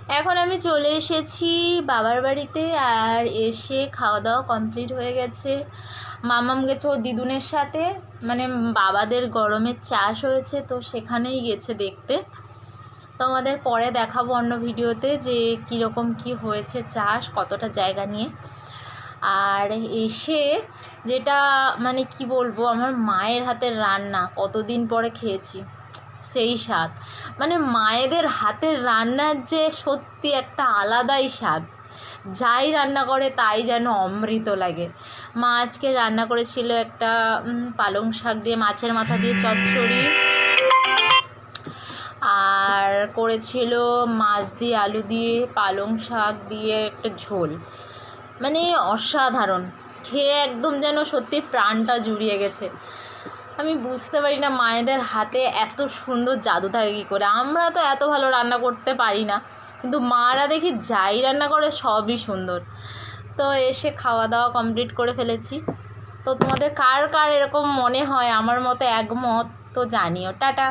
এখন আমি চলে এসেছি বাবার বাড়িতে। আর এসে খাওয়া দাওয়া কমপ্লিট হয়ে গেছে। মামাম গেছে ও দিদুনের সাথে, মানে বাবাদের গরমের চাষ হয়েছে তো সেখানেই গেছে দেখতে। তোমাদের পরে দেখাবো অন্য ভিডিওতে যে কীরকম কি হয়েছে চাষ, কতটা জায়গা নিয়ে। আর এসে যেটা মানে কি বলবো, আমার মায়ের হাতের রান্না কতদিন পরে খেয়েছি, সেই স্বাদ। মানে মায়েদের হাতের রান্নার যে সত্যি একটা আলাদাই স্বাদ, যাই রান্না করে তাই যেন অমৃত লাগে। মা আজকে রান্না করেছিল একটা পালং শাক দিয়ে মাছের মাথা দিয়ে চচ্চড়ি, আর করেছিল মাছ দিয়ে আলু দিয়ে পালং শাক দিয়ে একটা ঝোল, মানে অসাধারণ। খেয়ে একদম যেন সত্যি প্রাণটা জুড়িয়ে গেছে। আমি বুঝতে পারি না মায়েদের হাতে এত সুন্দর জাদু থাকে কী করে। আমরা তো এত ভালো রান্না করতে পারি না, কিন্তু মারা দেখি যাই রান্না করে সবই সুন্দর। তো এসে খাওয়া দাওয়া কমপ্লিট করে ফেলেছি। তো তোমাদের কার কার এরকম মনে হয় আমার মতো একমত তো জানিও। টাটা।